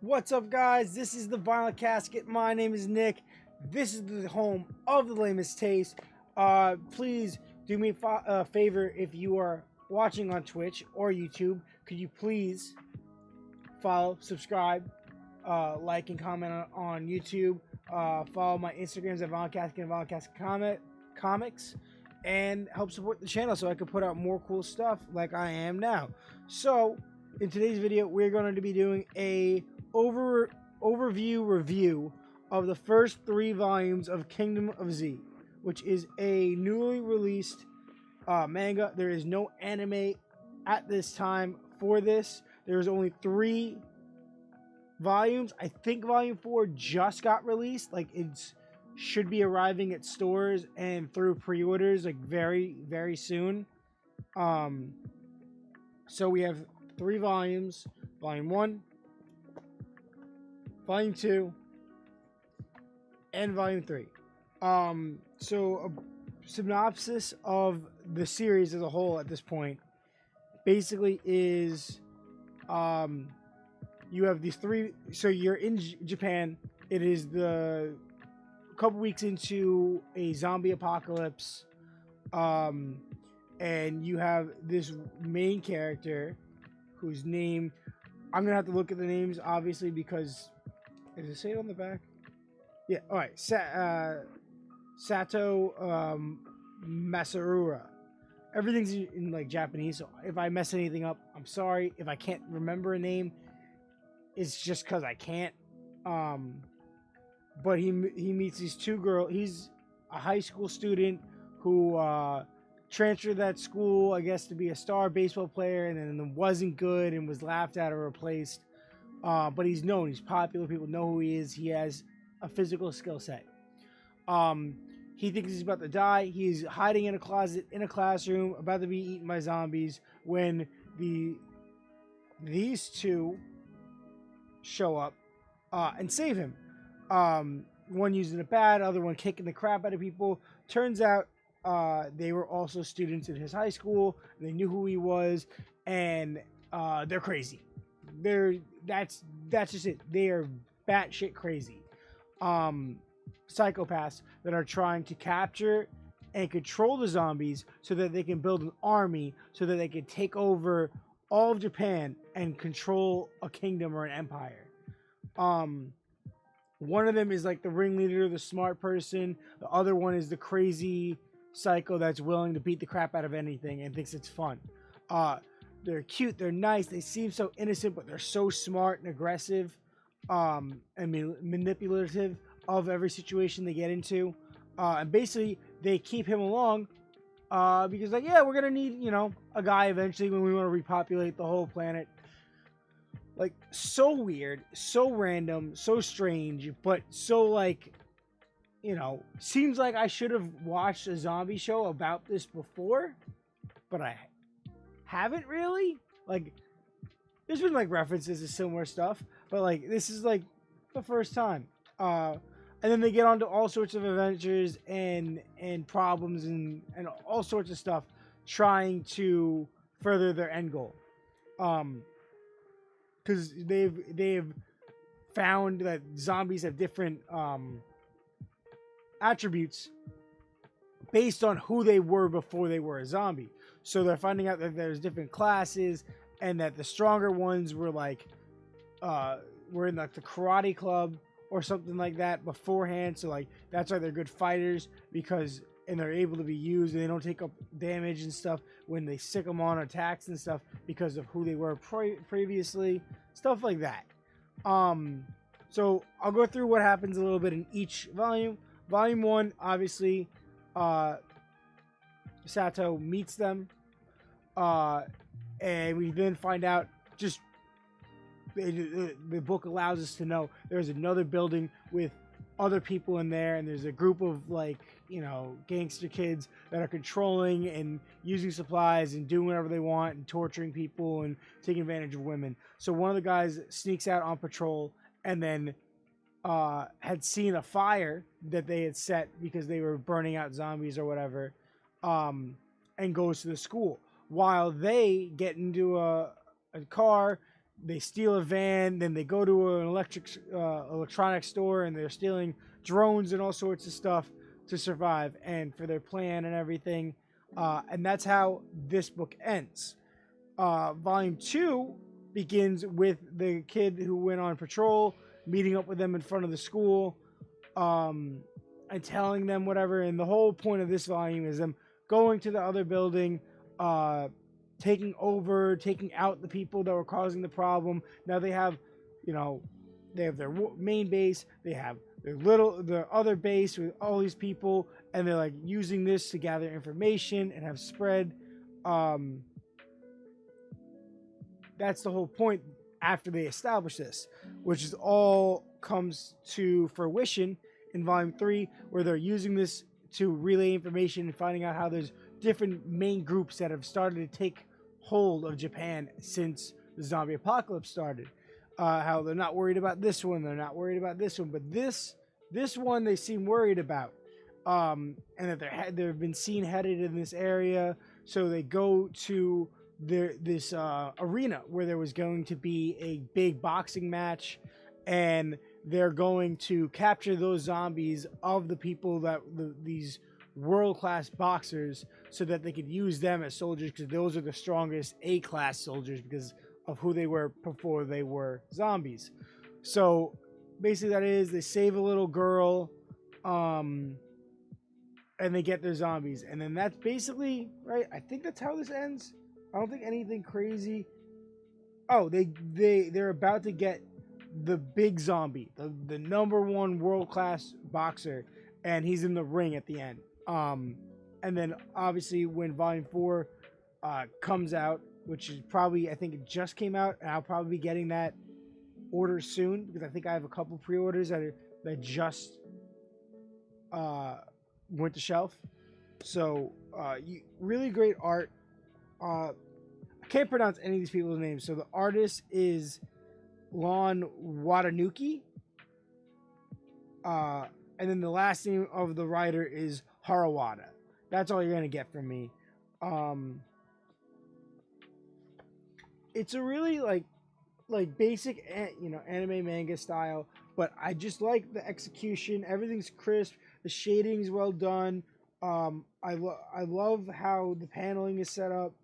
What's up, guys? This is the Vinyl Casket. My name is Nick. This is the home of the lamest taste. Please do me a favor if you are watching on Twitch or YouTube. Could you please follow, subscribe, like, and comment on YouTube? Follow my Instagrams at Vinyl Casket and Vinyl Casket Comics, and help support the channel so I can put out more cool stuff like I am now. So, in today's video, we're going to be doing a overview review of the first 3 volumes of Kingdom of Z, which is a newly released manga. There is no anime at this time for this. There's only 3 volumes. I think volume 4 just got released. Like, it's should be arriving at stores and through pre-orders like very, very soon. So we have 3 volumes: volume 1, volume 2, and volume 3. So a synopsis of the series as a whole at this point basically is, you have these 3. So you're in Japan. It is the couple weeks into a zombie apocalypse, and you have this main character whose name I'm gonna have to look at the names, obviously, because does it say it on the back? Yeah. All right. Sato Masarura. Everything's in like Japanese, so if I mess anything up, I'm sorry. If I can't remember a name, it's just because I can't. But he meets these 2 girls. He's a high school student who transferred that school, I guess, to be a star baseball player, and then wasn't good and was laughed at or replaced. But he's known. He's popular. People know who he is. He has a physical skill set. He thinks he's about to die. He's hiding in a closet in a classroom, about to be eaten by zombies, when these 2 show up and save him. One using a bat, other one kicking the crap out of people. Turns out they were also students in his high school. They knew who he was, and they're crazy. That's just it. They are batshit crazy. Psychopaths that are trying to capture and control the zombies so that they can build an army, so that they can take over all of Japan and control a kingdom or an empire. One of them is like the ringleader, the smart person. The other one is the crazy psycho that's willing to beat the crap out of anything and thinks it's fun. They're cute, they're nice, they seem so innocent, but they're so smart and aggressive, and manipulative of every situation they get into. And basically, they keep him along because, like, yeah, we're gonna need, a guy eventually when we want to repopulate the whole planet. Like, so weird, so random, so strange, but so, like, seems like I should have watched a zombie show about this before, but I haven't really. Like, there's been, like, references to similar stuff, but, like, this is, like, the first time. And then they get onto all sorts of adventures and problems and all sorts of stuff trying to further their end goal. Because they've found that zombies have different attributes based on who they were before they were a zombie. So they're finding out that there's different classes, and that the stronger ones were like were in like the karate club or something like that beforehand. So like that's why they're good fighters, because they're able to be used and they don't take up damage and stuff when they sick them on attacks and stuff because of who they were previously, stuff like that. So I'll go through what happens a little bit in each volume. Volume 1, obviously, Sato meets them, and we then find out, just the book allows us to know there's another building with other people in there, and there's a group of, like, gangster kids that are controlling and using supplies and doing whatever they want and torturing people and taking advantage of women. So one of the guys sneaks out on patrol and then had seen a fire that they had set because they were burning out zombies or whatever, and goes to the school. While they get into a car they steal a van, then they go to an electronics store, and they're stealing drones and all sorts of stuff to survive and for their plan and everything. And that's how this book ends. Volume 2 begins with the kid who went on patrol, meeting up with them in front of the school, and telling them whatever. And the whole point of this volume is them going to the other building, taking out the people that were causing the problem. Now they have, they have their main base, they have their other base with all these people, and they're like using this to gather information and have spread. That's the whole point after they establish this, which is all comes to fruition in volume 3, where they're using this to relay information and finding out how there's different main groups that have started to take hold of Japan since the zombie apocalypse started. How they're not worried about this one, they're not worried about this one, but this one they seem worried about, and that they've been seen headed in this area. So they go to this arena where there was going to be a big boxing match, and they're going to capture those zombies of the people that these world-class boxers, so that they could use them as soldiers, because those are the strongest A-class soldiers because of who they were before they were zombies. So basically that is, they save a little girl, and they get their zombies, and then that's basically right. I think that's how this ends. I don't think anything crazy. Oh, they're about to get the big zombie, the number one world-class boxer, and he's in the ring at the end. And then obviously when volume 4 comes out, which is probably, I think it just came out, and I'll probably be getting that order soon, because I think I have a couple pre-orders that just went to shelf. So really great art. I can't pronounce any of these people's names. So the artist is Lon Watanuki. And then the last name of the writer is Harawada. That's all you're going to get from me. It's a really like basic, anime manga style, but I just like the execution. Everything's crisp. The shading's well done. I love how the paneling is set up.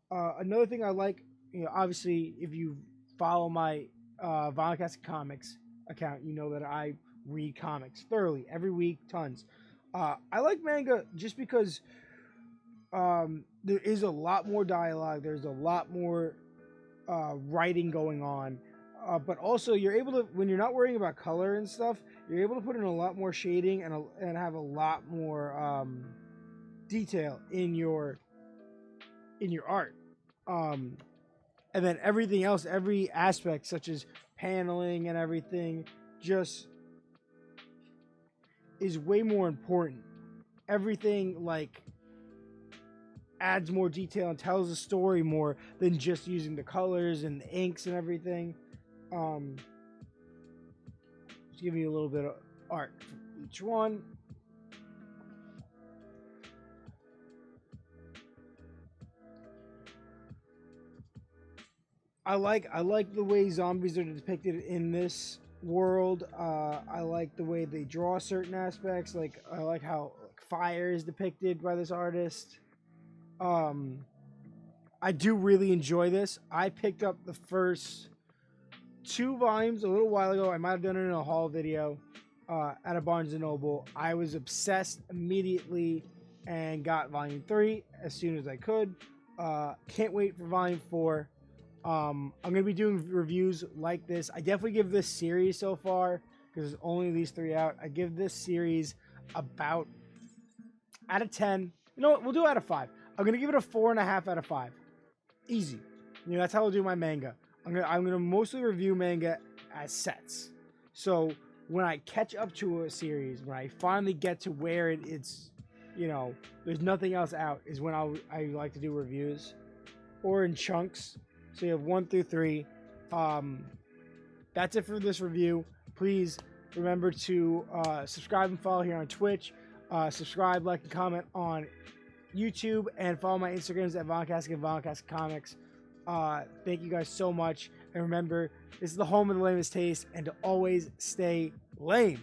Another thing I like, obviously, if you follow my Vodcast Comics account, you know that I read comics thoroughly every week, tons. I like manga just because there is a lot more dialogue. There's a lot more writing going on, but also you're able to, when you're not worrying about color and stuff, you're able to put in a lot more shading and have a lot more detail in your art. And then everything else, every aspect, such as paneling and everything, just is way more important. Everything adds more detail and tells the story more than just using the colors and the inks and everything. Just giving you a little bit of art for each one. I like the way zombies are depicted in this world. I like the way they draw certain aspects. I like how fire is depicted by this artist. I do really enjoy this. I picked up the first 2 volumes a little while ago. I might have done it in a haul video at a Barnes & Noble. I was obsessed immediately and got volume 3 as soon as I could. Can't wait for volume 4. I'm going to be doing reviews like this. I definitely give this series so far, because there's only these 3 out, I give this series about out of 10. You know what? We'll do out of 5. I'm going to give it a 4.5 out of 5. Easy. That's how I'll do my manga. I'm gonna mostly review manga as sets. So when I catch up to a series, when I finally get to where it's, there's nothing else out, is when I like to do reviews, or in chunks. So you have 1 through 3. That's it for this review. Please remember to subscribe and follow here on Twitch. Subscribe, like, and comment on YouTube, and follow my Instagrams at Vodcast and Vodcast Comics. Thank you guys so much. And remember, this is the home of the lamest taste, and to always stay lame.